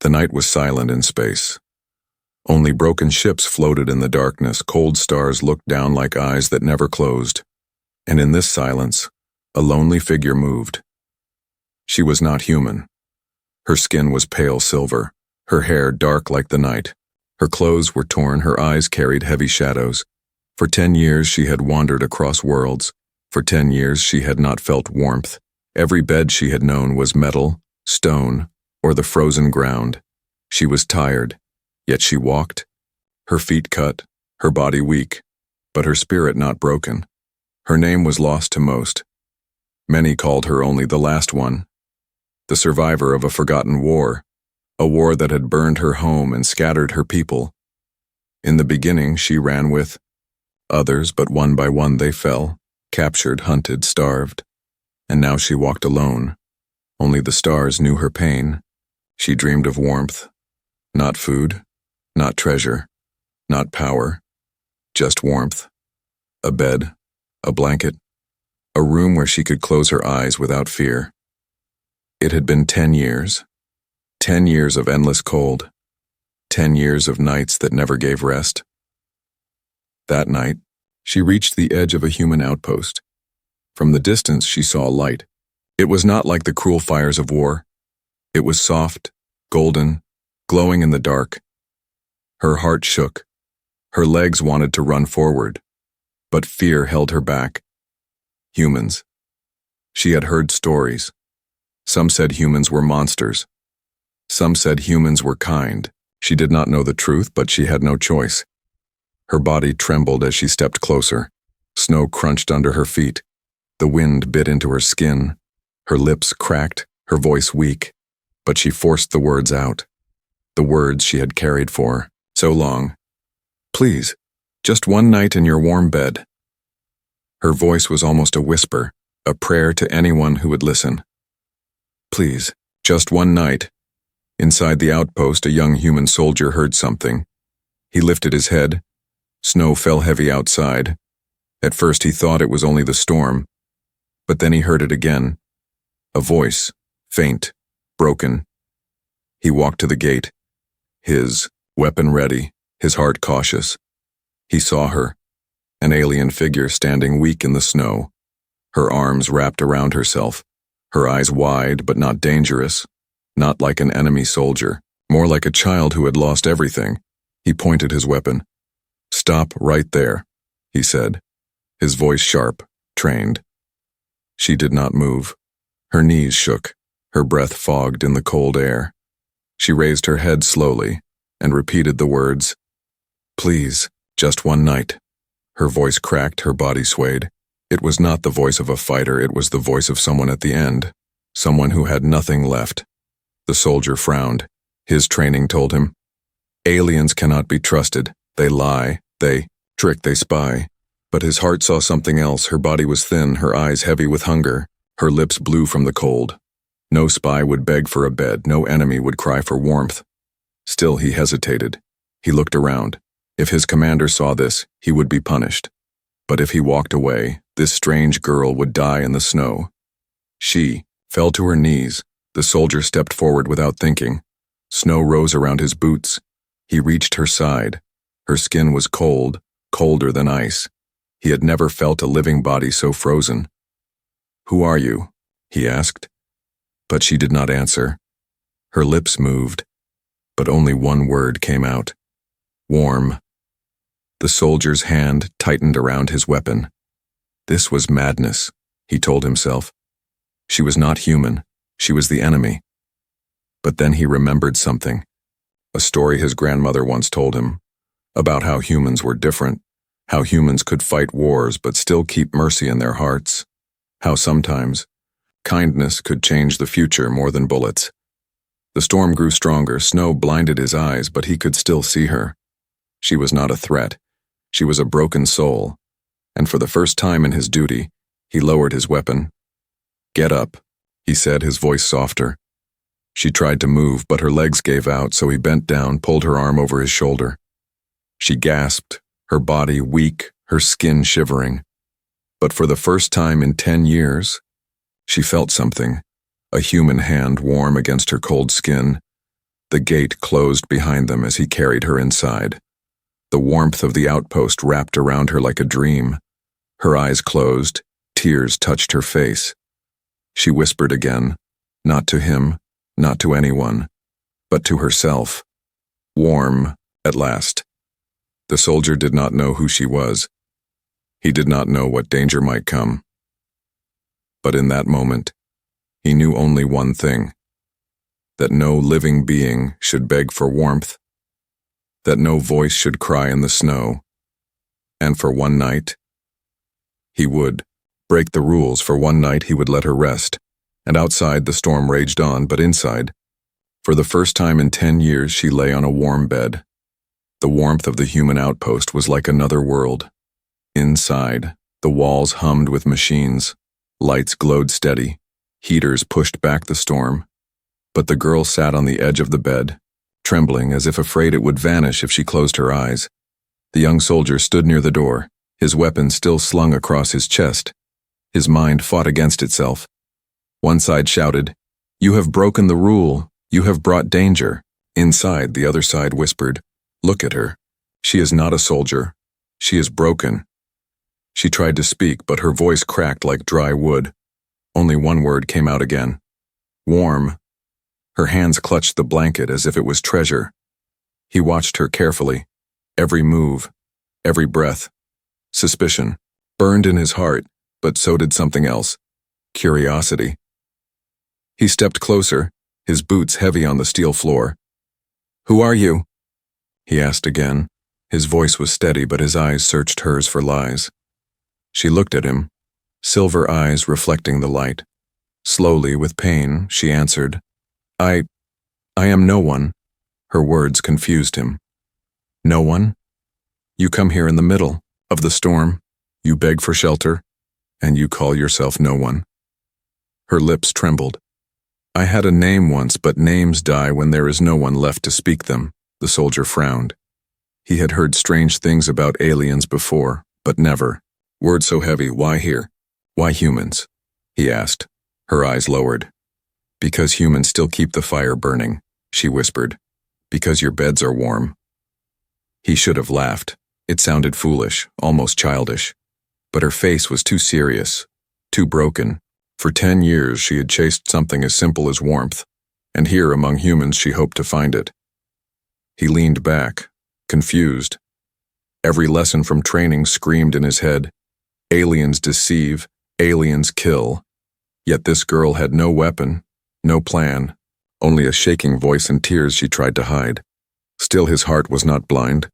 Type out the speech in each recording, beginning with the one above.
The night was silent in space. Only broken ships floated in the darkness, cold stars looked down like eyes that never closed. And in this silence, a lonely figure moved. She was not human. Her skin was pale silver, her hair dark like the night. Her clothes were torn, her eyes carried heavy shadows. For 10 years she had wandered across worlds. For 10 years she had not felt warmth. Every bed she had known was metal, stone, or the frozen ground. She was tired, yet she walked, her feet cut, her body weak, but her spirit not broken. Her name was lost to most. Many called her only the last one, the survivor of a forgotten war, a war that had burned her home and scattered her people. In the beginning she ran with others, but one by one they fell, captured, hunted, starved. And now she walked alone. Only the stars knew her pain. She dreamed of warmth, not food, not treasure, not power, just warmth. A bed, a blanket, a room where she could close her eyes without fear. It had been 10 years. 10 years of endless cold. 10 years of nights that never gave rest. That night, she reached the edge of a human outpost. From the distance, she saw light. It was not like the cruel fires of war. It was soft, golden, glowing in the dark. Her heart shook. Her legs wanted to run forward, but fear held her back. Humans. She had heard stories. Some said humans were monsters. Some said humans were kind. She did not know the truth, but she had no choice. Her body trembled as she stepped closer. Snow crunched under her feet. The wind bit into her skin. Her lips cracked, her voice weak, but she forced the words out. The words she had carried for so long. Please, just one night in your warm bed. Her voice was almost a whisper, a prayer to anyone who would listen. Please, just one night. Inside the outpost, a young human soldier heard something. He lifted his head. Snow fell heavy outside. At first he thought it was only the storm, but then he heard it again. A voice, faint, broken. He walked to the gate, his weapon ready, his heart cautious. He saw her, an alien figure standing weak in the snow, her arms wrapped around herself, her eyes wide but not dangerous, not like an enemy soldier, more like a child who had lost everything. He pointed his weapon. Stop right there, he said, his voice sharp, trained. She did not move. Her knees shook, her breath fogged in the cold air. She raised her head slowly and repeated the words, Please, just one night. Her voice cracked, her body swayed. It was not the voice of a fighter, it was the voice of someone at the end, someone who had nothing left. The soldier frowned. His training told him, aliens cannot be trusted. They lie, they trick, they spy. But his heart saw something else. Her body was thin, her eyes heavy with hunger, her lips blue from the cold. No spy would beg for a bed, no enemy would cry for warmth. Still he hesitated. He looked around. If his commander saw this, he would be punished. But if he walked away, this strange girl would die in the snow. She fell to her knees. The soldier stepped forward without thinking. Snow rose around his boots. He reached her side. Her skin was cold, colder than ice. He had never felt a living body so frozen. Who are you? He asked. But she did not answer. Her lips moved, but only one word came out. Warm. The soldier's hand tightened around his weapon. This was madness, he told himself. She was not human. She was the enemy. But then he remembered something. A story his grandmother once told him, about how humans were different, how humans could fight wars but still keep mercy in their hearts, how sometimes kindness could change the future more than bullets. The storm grew stronger, snow blinded his eyes, but he could still see her. She was not a threat. She was a broken soul, and for the first time in his duty, he lowered his weapon. Get up, he said, his voice softer. She tried to move, but her legs gave out, so he bent down, pulled her arm over his shoulder. She gasped, her body weak, her skin shivering. But for the first time in 10 years, she felt something, a human hand warm against her cold skin, The gate closed behind them as he carried her inside. The warmth of the outpost wrapped around her like a dream. Her eyes closed, tears touched her face. She whispered again, not to him, not to anyone, but to herself. Warm, at last. The soldier did not know who she was. He did not know what danger might come. But in that moment, he knew only one thing: that no living being should beg for warmth, that no voice should cry in the snow, and for one night, he would break the rules. For one night he would let her rest, and outside the storm raged on, but inside, for the first time in 10 years, she lay on a warm bed. The warmth of the human outpost was like another world. Inside, the walls hummed with machines, lights glowed steady, heaters pushed back the storm. But the girl sat on the edge of the bed, trembling as if afraid it would vanish if she closed her eyes. The young soldier stood near the door, his weapon still slung across his chest. His mind fought against itself. One side shouted, "You have broken the rule. You have brought danger." Inside, the other side whispered, "Look at her. She is not a soldier. She is broken." She tried to speak, but her voice cracked like dry wood. Only one word came out again: "Warm." Her hands clutched the blanket as if it was treasure. He watched her carefully. Every move, every breath. Suspicion burned in his heart, but so did something else: curiosity. He stepped closer, his boots heavy on the steel floor. "Who are you?" he asked again. His voice was steady, but his eyes searched hers for lies. She looked at him, silver eyes reflecting the light. Slowly, with pain, she answered, I am no one." Her words confused him. "No one? You come here in the middle of the storm, you beg for shelter, and you call yourself no one." Her lips trembled. "I had a name once, but names die when there is no one left to speak them." The soldier frowned. He had heard strange things about aliens before, but never. Words so heavy, why here? Why humans? He asked. Her eyes lowered. "Because humans still keep the fire burning," she whispered. "Because your beds are warm." He should have laughed. It sounded foolish, almost childish. But her face was too serious, too broken. For 10 years she had chased something as simple as warmth, and here among humans she hoped to find it. He leaned back, confused. Every lesson from training screamed in his head. Aliens deceive, aliens kill. Yet this girl had no weapon, no plan, only a shaking voice and tears she tried to hide. Still, his heart was not blind.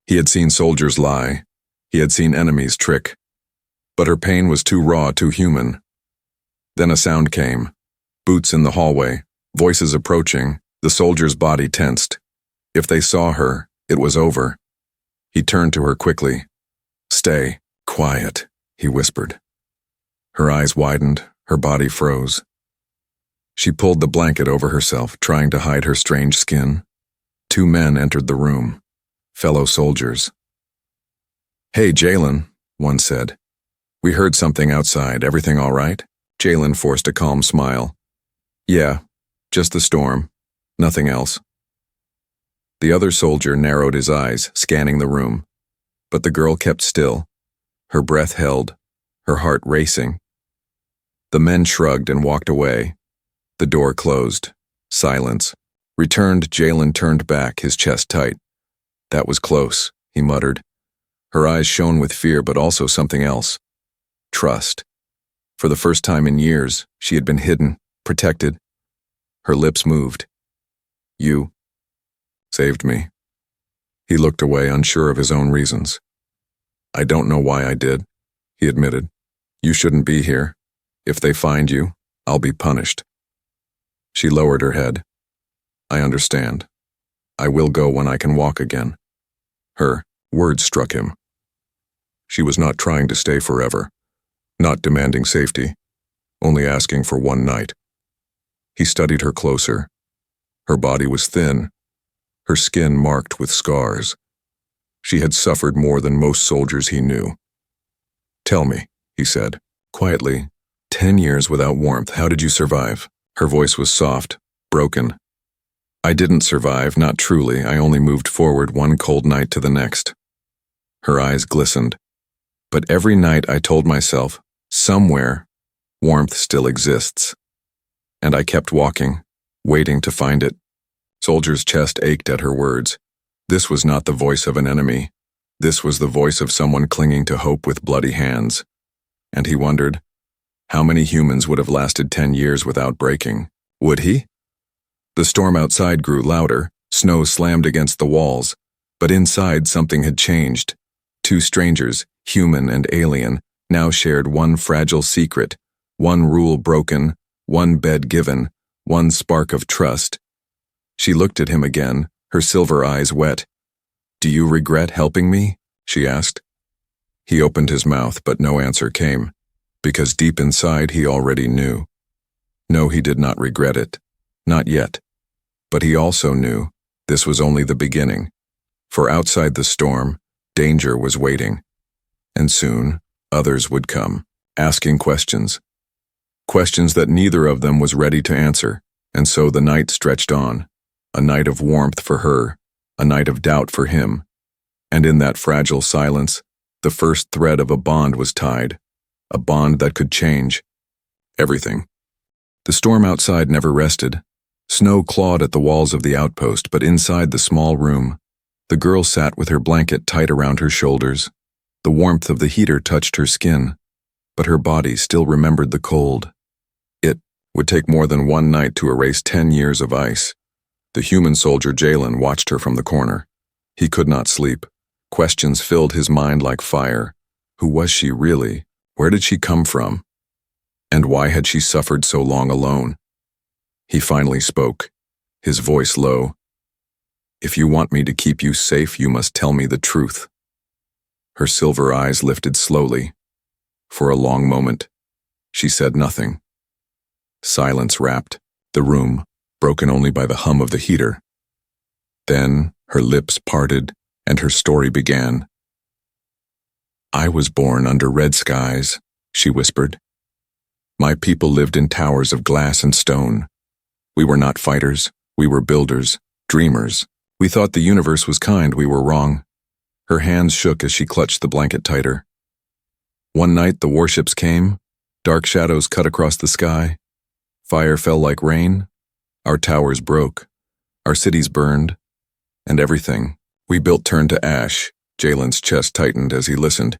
He had seen soldiers lie. He had seen enemies trick. But her pain was too raw, too human. Then a sound came. Boots in the hallway, voices approaching, the soldier's body tensed. If they saw her, it was over. He turned to her quickly. "Stay, quiet," he whispered. Her eyes widened, her body froze. She pulled the blanket over herself, trying to hide her strange skin. 2 men entered the room, fellow soldiers. "Hey, Jalen," one said. "We heard something outside. Everything all right?" Jalen forced a calm smile. "Yeah, just the storm. Nothing else." The other soldier narrowed his eyes, scanning the room. But the girl kept still, her breath held, her heart racing. The men shrugged and walked away. The door closed. Silence. Returned, Jalen turned back, his chest tight. "That was close," he muttered. Her eyes shone with fear, but also something else. Trust. For the first time in years, she had been hidden, protected. Her lips moved. "You saved me." He looked away, unsure of his own reasons. "I don't know why I did," he admitted. "You shouldn't be here. If they find you, I'll be punished." She lowered her head. "I understand. I will go when I can walk again." Her words struck him. She was not trying to stay forever, not demanding safety, only asking for one night. He studied her closer. Her body was thin, her skin marked with scars. She had suffered more than most soldiers he knew. "Tell me," he said, quietly, 10 years without warmth, how did you survive?" Her voice was soft, broken. I didn't survive, not truly. I only moved forward one cold night to the next. Her eyes glistened. But every night I told myself, somewhere, warmth still exists. And I kept walking, waiting to find it. Soldier's chest ached at her words. This was not the voice of an enemy. This was the voice of someone clinging to hope with bloody hands. And he wondered, how many humans would have lasted 10 years without breaking? Would he? The storm outside grew louder, snow slammed against the walls, but inside something had changed. Two strangers, human and alien, now shared one fragile secret, one rule broken, one bed given, one spark of trust. She looked at him again, her silver eyes wet. "Do you regret helping me?" she asked. He opened his mouth, but no answer came, because deep inside he already knew. No, he did not regret it. Not yet. But he also knew this was only the beginning, for outside the storm, danger was waiting. And soon, others would come, asking questions. Questions that neither of them was ready to answer, and so the night stretched on, a night of warmth for her, a night of doubt for him. And in that fragile silence, the first thread of a bond was tied, a bond that could change everything. The storm outside never rested. Snow clawed at the walls of the outpost, but inside the small room, the girl sat with her blanket tight around her shoulders. The warmth of the heater touched her skin, but her body still remembered the cold. It would take more than one night to erase 10 years of ice. The human soldier Jalen watched her from the corner. He could not sleep. Questions filled his mind like fire. Who was she really? Where did she come from? And why had she suffered so long alone? He finally spoke, his voice low. "If you want me to keep you safe, you must tell me the truth." Her silver eyes lifted slowly. For a long moment, she said nothing. Silence wrapped the room, broken only by the hum of the heater. Then her lips parted and her story began. "I was born under red skies," she whispered. "My people lived in towers of glass and stone. We were not fighters, we were builders, dreamers. We thought the universe was kind, we were wrong." Her hands shook as she clutched the blanket tighter. One night the warships came, dark shadows cut across the sky. Fire fell like rain. Our towers broke. Our cities burned. And everything we built turned to ash. Jalen's chest tightened as he listened.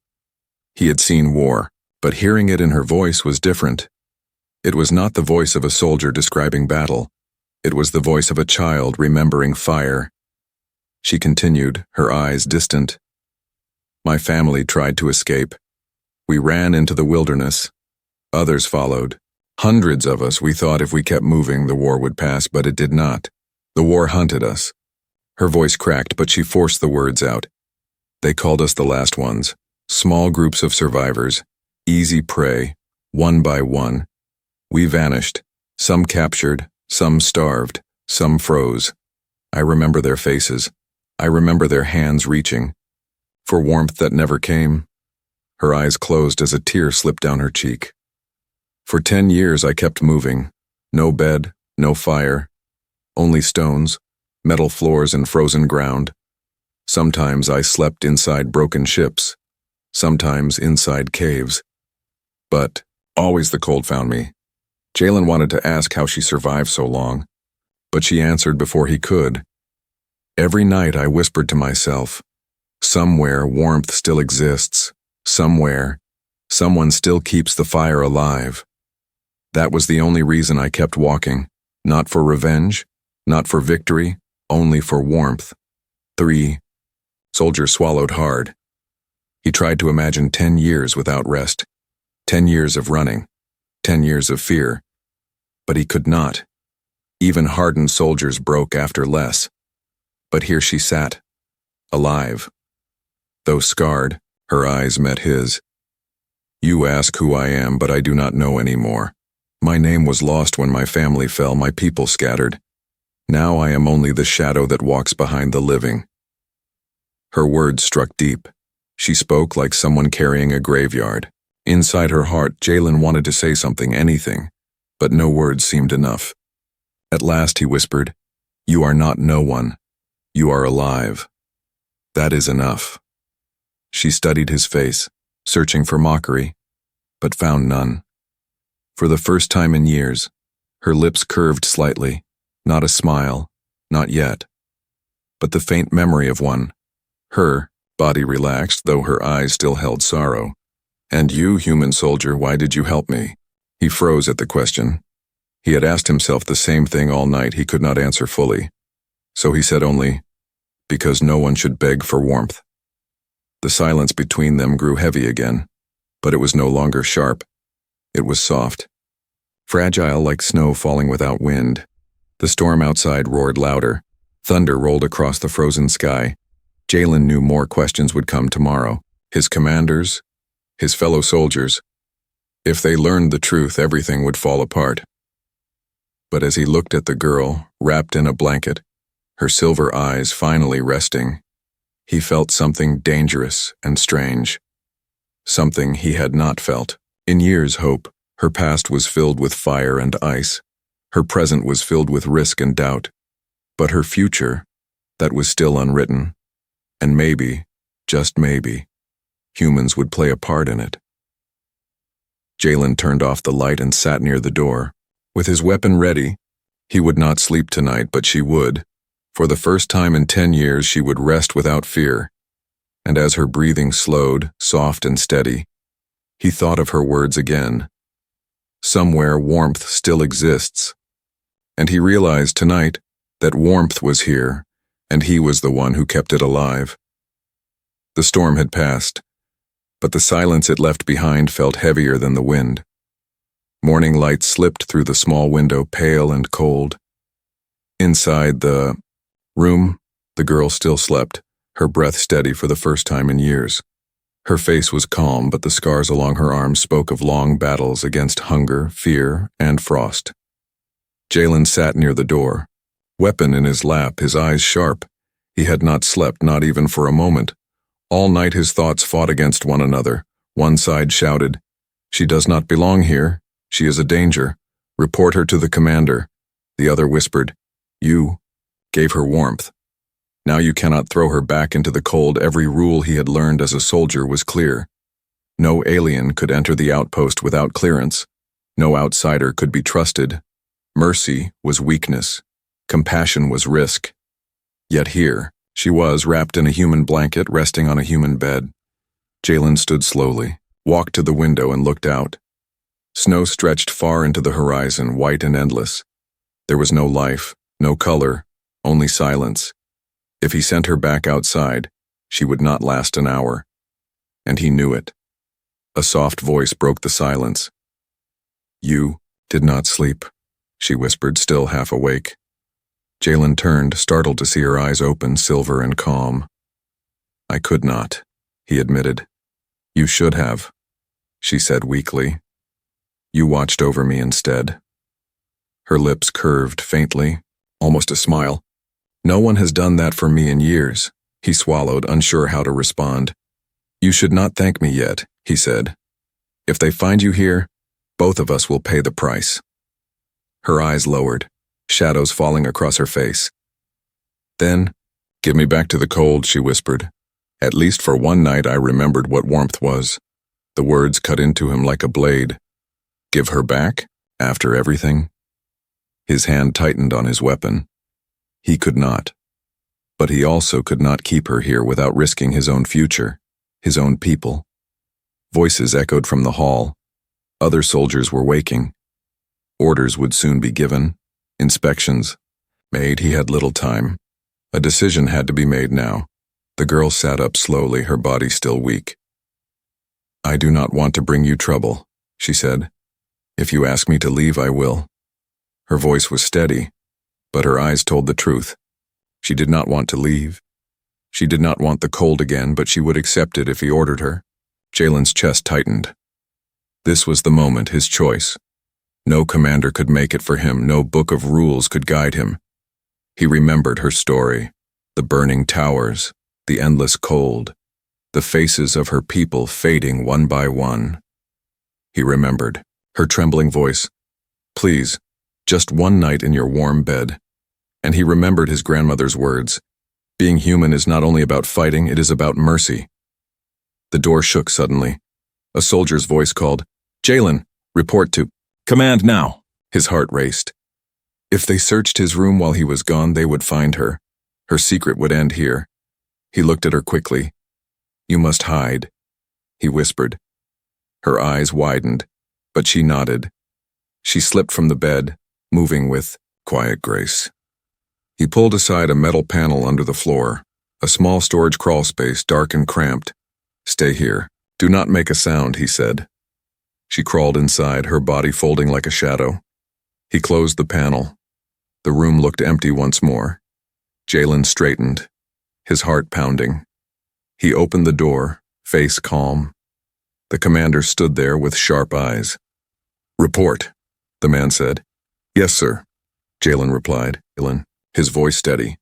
He had seen war, but hearing it in her voice was different. It was not the voice of a soldier describing battle. It was the voice of a child remembering fire. She continued, her eyes distant. "My family tried to escape. We ran into the wilderness. Others followed. Hundreds of us. We thought if we kept moving, the war would pass, but it did not. The war hunted us." Her voice cracked, but she forced the words out. "They called us the last ones. Small groups of survivors. Easy prey. One by one. We vanished. Some captured, some starved, some froze. I remember their faces. I remember their hands reaching for warmth that never came." Her eyes closed as a tear slipped down her cheek. "For 10 years I kept moving. No bed, no fire. Only stones, metal floors and frozen ground. Sometimes I slept inside broken ships. Sometimes inside caves. But always the cold found me." Jalen wanted to ask how she survived so long, but she answered before he could. "Every night I whispered to myself, somewhere warmth still exists. Somewhere, someone still keeps the fire alive." That was the only reason I kept walking. Not for revenge, not for victory, only for warmth. 3. Soldier swallowed hard. He tried to imagine 10 years without rest. 10 years of running. 10 years of fear. But he could not. Even hardened soldiers broke after less. But here she sat, alive. Though scarred, her eyes met his. "You ask who I am, but I do not know anymore. My name was lost when my family fell, my people scattered. Now I am only the shadow that walks behind the living." Her words struck deep. She spoke like someone carrying a graveyard. Inside her heart, Jalen wanted to say something, anything, but no words seemed enough. At last he whispered, You are not no one. You are alive. That is enough. She studied his face, searching for mockery, but found none. For the first time in years, her lips curved slightly, not a smile, not yet, but the faint memory of one. Her body relaxed, though her eyes still held sorrow. And you, human soldier, why did you help me? He froze at the question. He had asked himself the same thing all night. He could not answer fully. So he said only, because no one should beg for warmth. The silence between them grew heavy again, but it was no longer sharp. It was soft, fragile like snow falling without wind. The storm outside roared louder. Thunder rolled across the frozen sky. Jalen knew more questions would come tomorrow. His commanders, his fellow soldiers. If they learned the truth, everything would fall apart. But as he looked at the girl, wrapped in a blanket, her silver eyes finally resting, he felt something dangerous and strange. Something he had not felt in years. Hope. Her past was filled with fire and ice. Her present was filled with risk and doubt. But her future, that was still unwritten. And maybe, just maybe, humans would play a part in it. Jalen turned off the light and sat near the door. With his weapon ready, he would not sleep tonight, but she would. For the first time in 10 years, she would rest without fear. And as her breathing slowed, soft and steady, he thought of her words again. Somewhere warmth still exists. And he realized tonight that warmth was here, and he was the one who kept it alive. The storm had passed, but the silence it left behind felt heavier than the wind. Morning light slipped through the small window, pale and cold. Inside the room, the girl still slept, her breath steady for the first time in years. Her face was calm, but the scars along her arms spoke of long battles against hunger, fear, and frost. Jalen sat near the door, weapon in his lap, his eyes sharp. He had not slept, not even for a moment. All night his thoughts fought against one another. One side shouted, "She does not belong here. She is a danger. Report her to the commander." The other whispered, "You gave her warmth. Now you cannot throw her back into the cold." Every rule he had learned as a soldier was clear. No alien could enter the outpost without clearance. No outsider could be trusted. Mercy was weakness. Compassion was risk. Yet here, she was wrapped in a human blanket, resting on a human bed. Jalen stood slowly, walked to the window and looked out. Snow stretched far into the horizon, white and endless. There was no life, no color, only silence. If he sent her back outside, she would not last an hour. And he knew it. A soft voice broke the silence. "You did not sleep," she whispered, still half awake. Jalen turned, startled to see her eyes open, silver and calm. "I could not," he admitted. "You should have," she said weakly. "You watched over me instead." Her lips curved faintly, almost a smile. "No one has done that for me in years," he swallowed, unsure how to respond. "You should not thank me yet," he said. "If they find you here, both of us will pay the price." Her eyes lowered, shadows falling across her face. "Then, give me back to the cold," she whispered. "At least for one night I remembered what warmth was." The words cut into him like a blade. Give her back? After everything? His hand tightened on his weapon. He could not. But he also could not keep her here without risking his own future, his own people. Voices echoed from the hall. Other soldiers were waking. Orders would soon be given. Inspections made. He had little time. A decision had to be made now. The girl sat up slowly, her body still weak. "I do not want to bring you trouble," she said. "If you ask me to leave, I will." Her voice was steady, but her eyes told the truth. She did not want to leave. She did not want the cold again, but she would accept it if he ordered her. Jalen's chest tightened. This was the moment, his choice. No commander could make it for him, no book of rules could guide him. He remembered her story, the burning towers, the endless cold, the faces of her people fading one by one. He remembered her trembling voice. "Please, just one night in your warm bed." And he remembered his grandmother's words. Being human is not only about fighting, it is about mercy. The door shook suddenly. A soldier's voice called, "Jalen, report to command now." His heart raced. If they searched his room while he was gone, they would find her. Her secret would end here. He looked at her quickly. "You must hide," he whispered. Her eyes widened, but she nodded. She slipped from the bed, moving with quiet grace. He pulled aside a metal panel under the floor, a small storage crawl space, dark and cramped. "Stay here. Do not make a sound," he said. She crawled inside, her body folding like a shadow. He closed the panel. The room looked empty once more. Jalen straightened, his heart pounding. He opened the door, face calm. The commander stood there with sharp eyes. "Report," the man said. "Yes, sir," Jalen replied, his voice steady.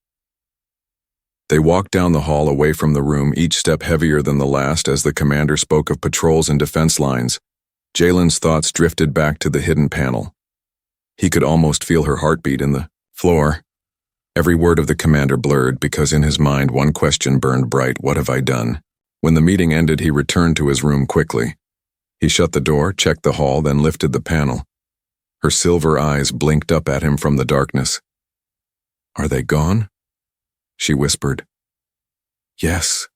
They walked down the hall away from the room, each step heavier than the last as the commander spoke of patrols and defense lines. Jalen's thoughts drifted back to the hidden panel. He could almost feel her heartbeat in the floor. Every word of the commander blurred because in his mind one question burned bright: what have I done? When the meeting ended, he returned to his room quickly. He shut the door, checked the hall, then lifted the panel. Her silver eyes blinked up at him from the darkness. "Are they gone?" she whispered. "Yes,"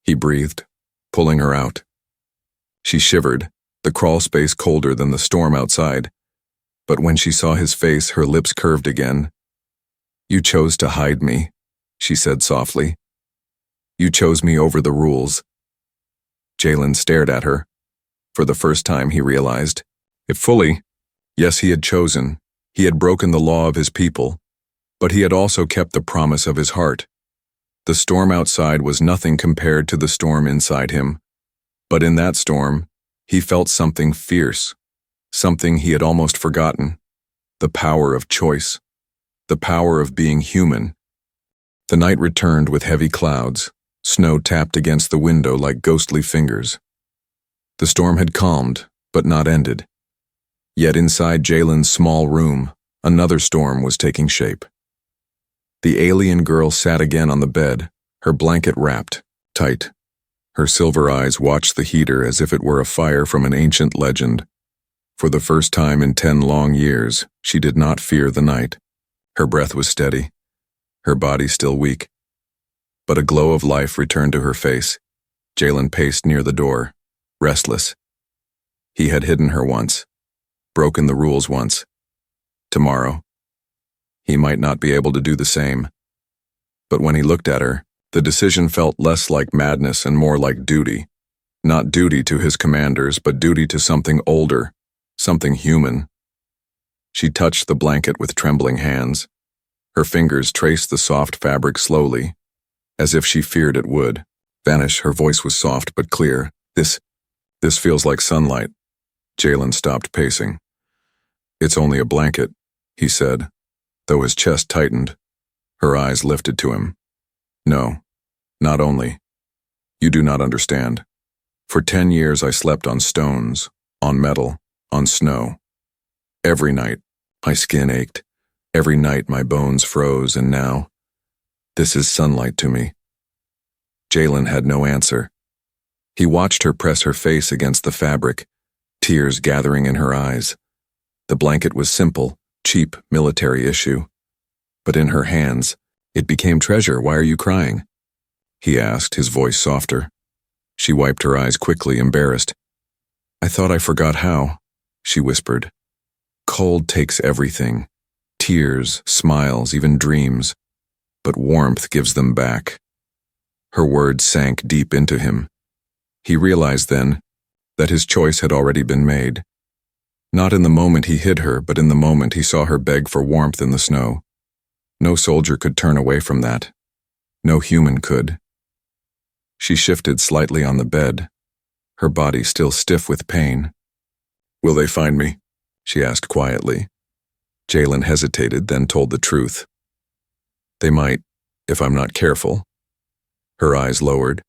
he breathed, pulling her out. She shivered, the crawl space colder than the storm outside. But when she saw his face, her lips curved again. "You chose to hide me," she said softly. "You chose me over the rules." Jalen stared at her. For the first time, he realized, if fully, yes, he had chosen. He had broken the law of his people. But he had also kept the promise of his heart. The storm outside was nothing compared to the storm inside him. But in that storm, he felt something fierce, something he had almost forgotten: the power of choice, the power of being human. The night returned with heavy clouds. Snow tapped against the window like ghostly fingers. The storm had calmed, but not ended. Yet inside Jalen's small room, another storm was taking shape. The alien girl sat again on the bed, her blanket wrapped tight. Her silver eyes watched the heater as if it were a fire from an ancient legend. For the first time in 10 long years, she did not fear the night. Her breath was steady, her body still weak. But a glow of life returned to her face. Jalen paced near the door, restless. He had hidden her once, broken the rules once. Tomorrow, he might not be able to do the same. But when he looked at her, the decision felt less like madness and more like duty. Not duty to his commanders, but duty to something older, something human. She touched the blanket with trembling hands. Her fingers traced the soft fabric slowly, as if she feared it would vanish. Her voice was soft but clear. This feels like sunlight." Jalen stopped pacing. "It's only a blanket," he said, though his chest tightened. Her eyes lifted to him. "No, not only. You do not understand. For 10 years I slept on stones, on metal, on snow. Every night, my skin ached. Every night my bones froze, and now, this is sunlight to me." Jalen had no answer. He watched her press her face against the fabric, tears gathering in her eyes. The blanket was simple, cheap military issue. But in her hands, it became treasure. "Why are you crying?" he asked, his voice softer. She wiped her eyes quickly, embarrassed. "I thought I forgot how," she whispered. "Cold takes everything. Tears, smiles, even dreams. But warmth gives them back." Her words sank deep into him. He realized then that his choice had already been made. Not in the moment he hid her, but in the moment he saw her beg for warmth in the snow. No soldier could turn away from that. No human could. She shifted slightly on the bed, her body still stiff with pain. "Will they find me?" she asked quietly. Jalen hesitated, then told the truth. "They might, if I'm not careful." Her eyes lowered.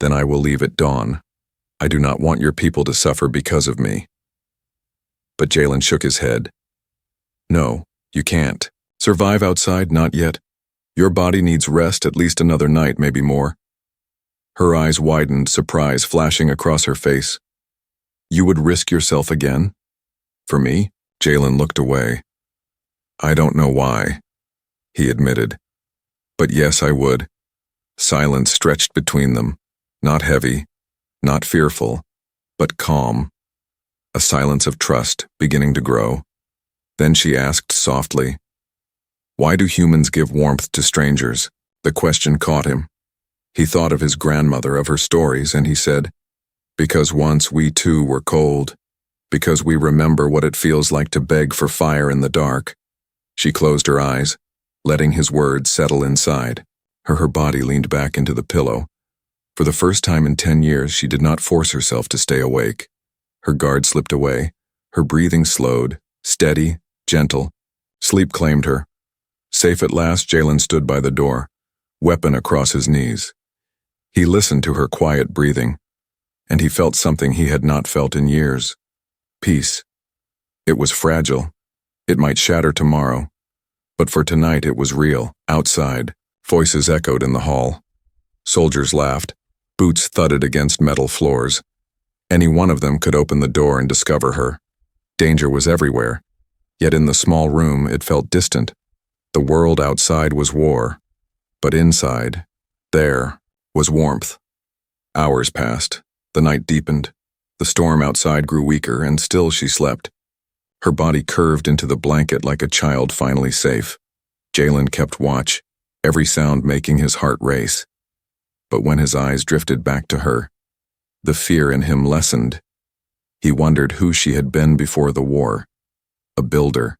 "Then I will leave at dawn. I do not want your people to suffer because of me." But Jalen shook his head. "No, you can't." Survive outside? Not yet. Your body needs rest at least another night, maybe more. Her eyes widened, surprise flashing across her face. You would risk yourself again? For me? Jalen looked away. I don't know why, he admitted. But yes, I would. Silence stretched between them, not heavy, not fearful, but calm. A silence of trust beginning to grow. Then she asked softly, why do humans give warmth to strangers? The question caught him. He thought of his grandmother, of her stories, and he said, because once we too were cold, because we remember what it feels like to beg for fire in the dark. She closed her eyes, letting his words settle inside. Her body leaned back into the pillow. For the first time in 10 years, she did not force herself to stay awake. Her guard slipped away, her breathing slowed, steady, gentle. Sleep claimed her. Safe at last, Jalen stood by the door, weapon across his knees. He listened to her quiet breathing, and he felt something he had not felt in years. Peace. It was fragile. It might shatter tomorrow. But for tonight it was real. Outside, voices echoed in the hall. Soldiers laughed. Boots thudded against metal floors. Any one of them could open the door and discover her. Danger was everywhere. Yet in the small room it felt distant. The world outside was war. But inside, there, was warmth. Hours passed. The night deepened. The storm outside grew weaker, and still she slept. Her body curved into the blanket like a child finally safe. Jalen kept watch, every sound making his heart race. But when his eyes drifted back to her, the fear in him lessened. He wondered who she had been before the war. A builder,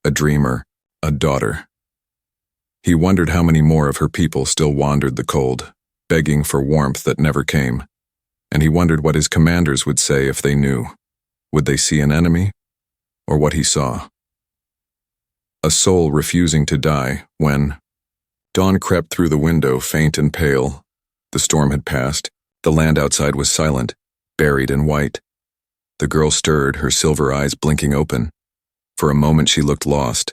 a dreamer, a daughter. He wondered how many more of her people still wandered the cold, begging for warmth that never came. And he wondered what his commanders would say if they knew. Would they see an enemy? Or what he saw? A soul refusing to die when dawn crept through the window, faint and pale. The storm had passed. The land outside was silent, buried in white. The girl stirred, her silver eyes blinking open. For a moment she looked lost.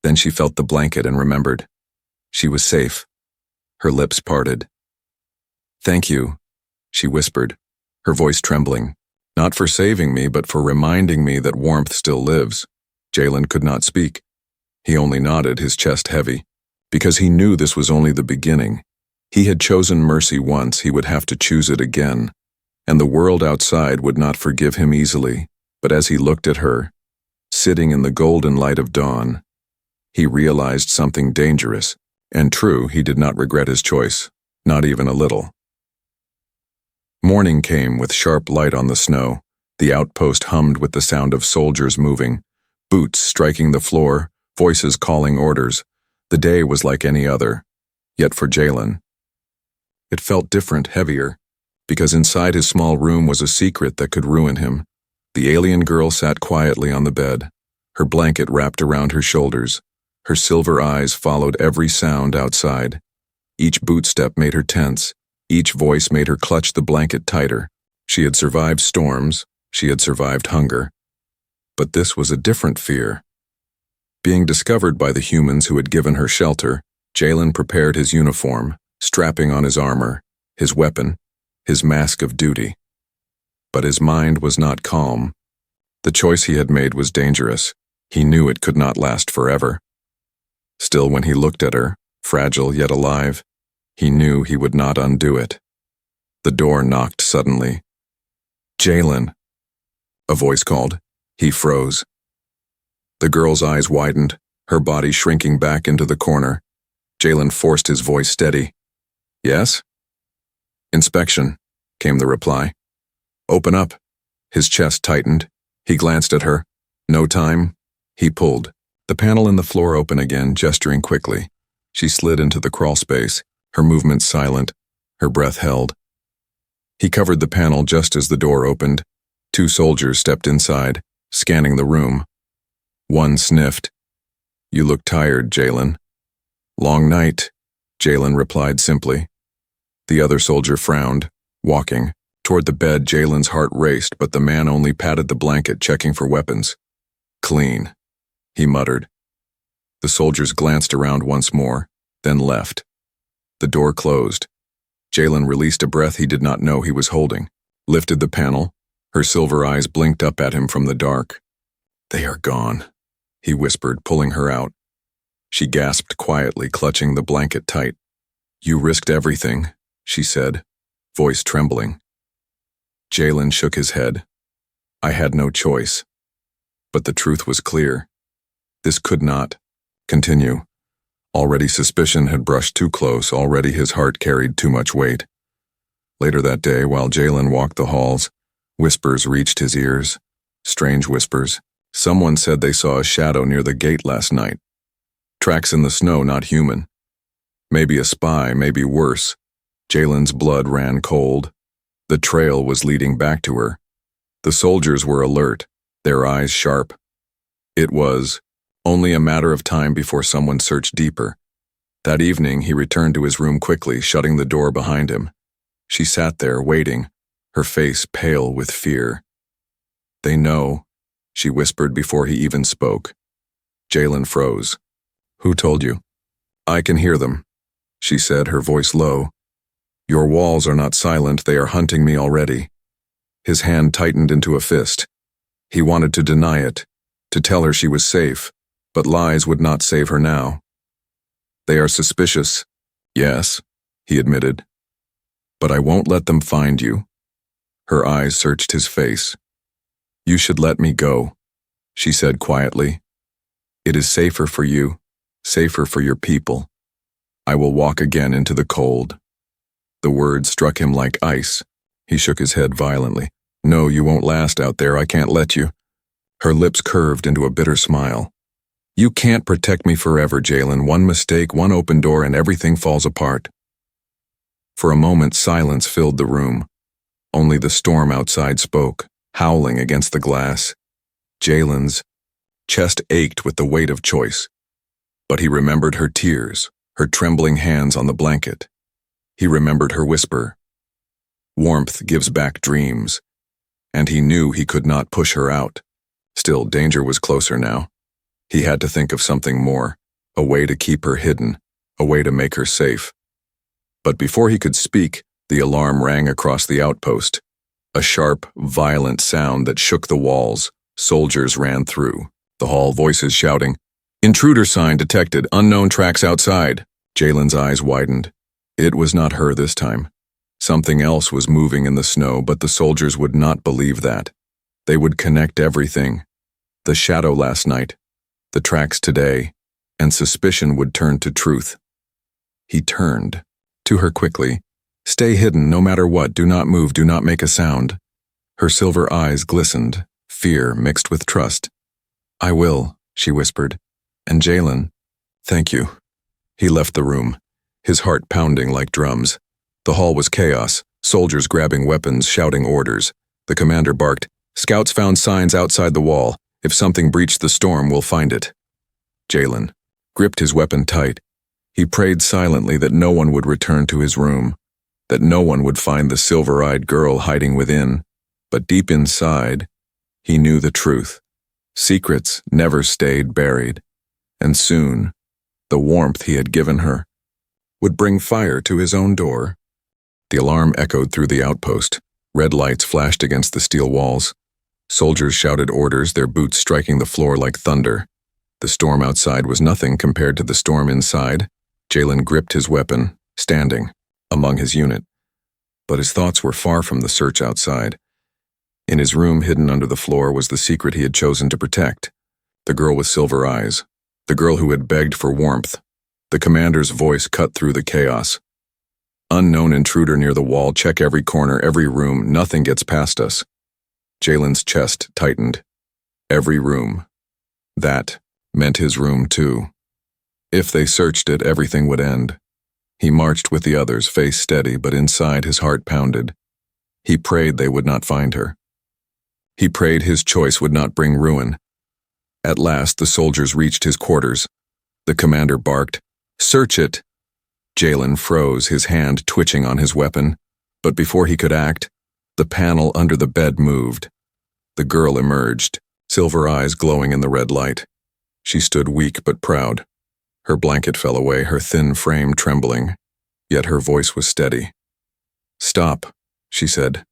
Then she felt the blanket and remembered. She was safe. Her lips parted. Thank you, she whispered, her voice trembling. Not for saving me, but for reminding me that warmth still lives. Jalen could not speak. He only nodded, his chest heavy. Because he knew this was only the beginning. He had chosen mercy once, he would have to choose it again. And the world outside would not forgive him easily. But as he looked at her, sitting in the golden light of dawn, he realized something dangerous. And true, he did not regret his choice, not even a little. Morning came with sharp light on the snow. The outpost hummed with the sound of soldiers moving, boots striking the floor, voices calling orders. The day was like any other. Yet for Jalen, it felt different, heavier, because inside his small room was a secret that could ruin him. The alien girl sat quietly on the bed, her blanket wrapped around her shoulders. Her silver eyes followed every sound outside. Each bootstep made her tense. Each voice made her clutch the blanket tighter. She had survived storms. She had survived hunger. But this was a different fear. Being discovered by the humans who had given her shelter, Jalen prepared his uniform, strapping on his armor, his weapon, his mask of duty. But his mind was not calm. The choice he had made was dangerous. He knew it could not last forever. Still, when he looked at her, fragile yet alive, he knew he would not undo it. The door knocked suddenly. Jalen, a voice called. He froze. The girl's eyes widened, her body shrinking back into the corner. Jalen forced his voice steady. Yes? Inspection, came the reply. Open up. His chest tightened. He glanced at her. No time. He pulled. The panel in the floor open again, gesturing quickly. She slid into the crawl space, her movements silent, her breath held. He covered the panel just as the door opened. 2 soldiers stepped inside, scanning the room. One sniffed. You look tired, Jalen. Long night, Jalen replied simply. The other soldier frowned, walking. Toward the bed, Jalen's heart raced, but the man only patted the blanket, checking for weapons. Clean, he muttered. The soldiers glanced around once more, then left. The door closed. Jalen released a breath he did not know he was holding, lifted the panel. Her silver eyes blinked up at him from the dark. "They are gone," he whispered, pulling her out. She gasped quietly, clutching the blanket tight. "You risked everything," she said, voice trembling. Jalen shook his head. "I had no choice." But the truth was clear. This could not continue. Already suspicion had brushed too close, already his heart carried too much weight. Later that day, while Jalen walked the halls, whispers reached his ears. Strange whispers. Someone said they saw a shadow near the gate last night. Tracks in the snow, not human. Maybe a spy, maybe worse. Jalen's blood ran cold. The trail was leading back to her. The soldiers were alert, their eyes sharp. It was only a matter of time before someone searched deeper. That evening, he returned to his room quickly, shutting the door behind him. She sat there, waiting, her face pale with fear. "They know," she whispered before he even spoke. Jalen froze. "Who told you?" "I can hear them," she said, her voice low. "Your walls are not silent, they are hunting me already." His hand tightened into a fist. He wanted to deny it, to tell her she was safe, but lies would not save her now. "They are suspicious." "Yes," he admitted. "But I won't let them find you." Her eyes searched his face. "You should let me go," she said quietly. "It is safer for you, safer for your people. I will walk again into the cold." The words struck him like ice. He shook his head violently. "No, you won't last out there. I can't let you." Her lips curved into a bitter smile. "You can't protect me forever, Jalen. One mistake, one open door, and everything falls apart." For a moment, silence filled the room. Only the storm outside spoke, howling against the glass. Jalen's chest ached with the weight of choice. But he remembered her tears, her trembling hands on the blanket. He remembered her whisper. Warmth gives back dreams. And he knew he could not push her out. Still, danger was closer now. He had to think of something more, a way to keep her hidden, a way to make her safe. But before he could speak, the alarm rang across the outpost. A sharp, violent sound that shook the walls. Soldiers ran through, the hall voices shouting, "Intruder sign detected, unknown tracks outside." Jalen's eyes widened. It was not her this time. Something else was moving in the snow, but the soldiers would not believe that. They would connect everything. The shadow last night, the tracks today, and suspicion would turn to truth. He turned to her quickly. "Stay hidden, no matter what. Do not move, do not make a sound." Her silver eyes glistened, fear mixed with trust. "I will," she whispered. "And Jalen, thank you." He left the room, his heart pounding like drums. The hall was chaos, soldiers grabbing weapons, shouting orders. The commander barked, "Scouts found signs outside the wall. If something breached the storm, we'll find it." Jalen gripped his weapon tight. He prayed silently that no one would return to his room, that no one would find the silver-eyed girl hiding within. But deep inside, he knew the truth. Secrets never stayed buried. And soon, the warmth he had given her would bring fire to his own door. The alarm echoed through the outpost. Red lights flashed against the steel walls. Soldiers shouted orders, their boots striking the floor like thunder. The storm outside was nothing compared to the storm inside. Jalen gripped his weapon, standing among his unit. But his thoughts were far from the search outside. In his room, hidden under the floor, was the secret he had chosen to protect. The girl with silver eyes. The girl who had begged for warmth. The commander's voice cut through the chaos. "Unknown intruder near the wall. Check every corner, every room. Nothing gets past us." Jalen's chest tightened. Every room. That meant his room too. If they searched it, everything would end. He marched with the others, face steady, but inside his heart pounded. He prayed they would not find her. He prayed his choice would not bring ruin. At last, the soldiers reached his quarters. The commander barked, "Search it!" Jalen froze, his hand twitching on his weapon. But before he could act, the panel under the bed moved. The girl emerged, silver eyes glowing in the red light. She stood weak but proud, Her blanket fell away, her thin frame trembling, yet her voice was steady. "Stop," she said.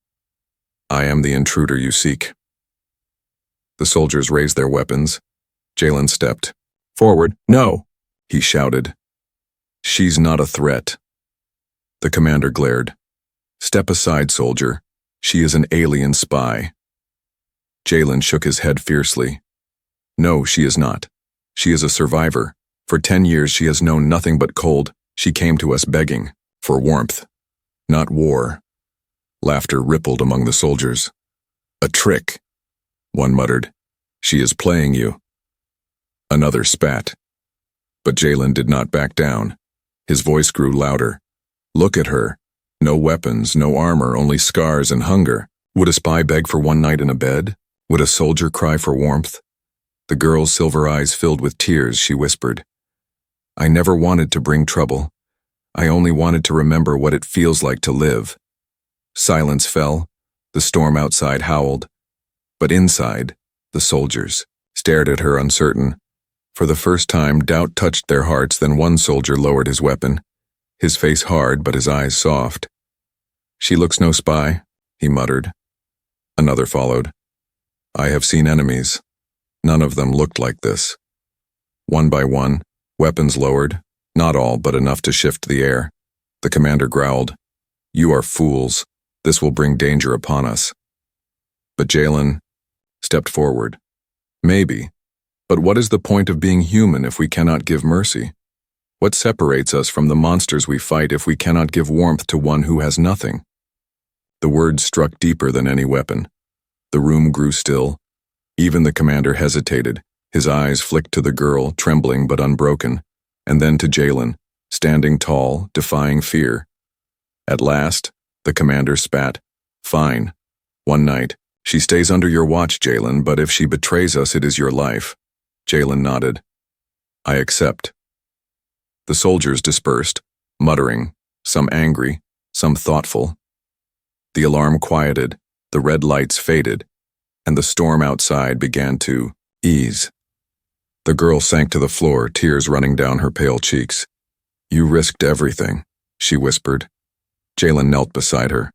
"I am the intruder you seek." The soldiers raised their weapons. Jalen stepped forward. "No," he shouted. "She's not a threat." The commander glared. "Step aside, soldier. She is an alien spy." Jalen shook his head fiercely. "No, she is not. She is a survivor. For 10 years she has known nothing but cold. She came to us begging for warmth, not war." Laughter rippled among the soldiers. "A trick," one muttered. "She is playing you." Another spat. But Jalen did not back down. His voice grew louder. "Look at her. No weapons, no armor, only scars and hunger. Would a spy beg for one night in a bed? Would a soldier cry for warmth?" The girl's silver eyes filled with tears. She whispered, "I never wanted to bring trouble. I only wanted to remember what it feels like to live." Silence fell. The storm outside howled. But inside, the soldiers stared at her uncertain. For the first time, doubt touched their hearts. Then one soldier lowered his weapon, his face hard but his eyes soft. "She looks no spy," he muttered. Another followed. "I have seen enemies. None of them looked like this." One by one, weapons lowered, not all, but enough to shift the air. The commander growled, "You are fools. This will bring danger upon us." But Jalen stepped forward. "Maybe, but what is the point of being human if we cannot give mercy? What separates us from the monsters we fight if we cannot give warmth to one who has nothing?" The words struck deeper than any weapon. The room grew still. Even the commander hesitated. His eyes flicked to the girl, trembling but unbroken, and then to Jalen, standing tall, defying fear. At last, the commander spat. "Fine. One night. She stays under your watch, Jalen, but if she betrays us, it is your life." Jalen nodded. "I accept." The soldiers dispersed, muttering, some angry, some thoughtful. The alarm quieted, the red lights faded, and the storm outside began to ease. The girl sank to the floor, tears running down her pale cheeks. "You risked everything," she whispered. Jalen knelt beside her.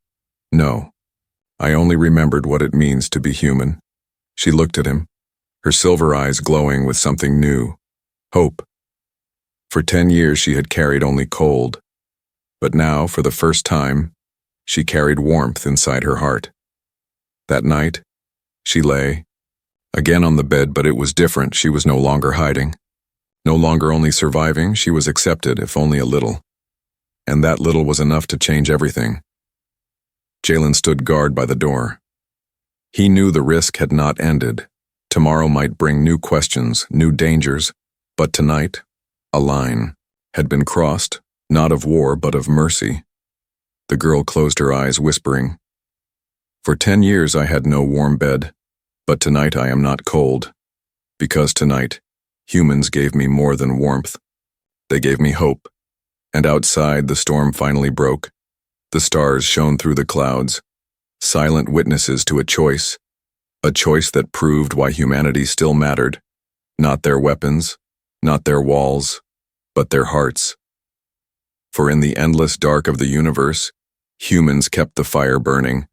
"No. I only remembered what it means to be human." She looked at him, her silver eyes glowing with something new. Hope. For 10 years she had carried only cold. But now, for the first time, she carried warmth inside her heart. That night, she lay, again on the bed, but it was different. She was no longer hiding. No longer only surviving, she was accepted, if only a little. And that little was enough to change everything. Jalen stood guard by the door. He knew the risk had not ended. Tomorrow might bring new questions, new dangers, but tonight, a line had been crossed, not of war, but of mercy. The girl closed her eyes, whispering, "For 10 years I had no warm bed, but tonight I am not cold, because tonight, humans gave me more than warmth. They gave me hope." And outside, the storm finally broke. The stars shone through the clouds, silent witnesses to a choice that proved why humanity still mattered. Not their weapons, not their walls, but their hearts. For in the endless dark of the universe, humans kept the fire burning,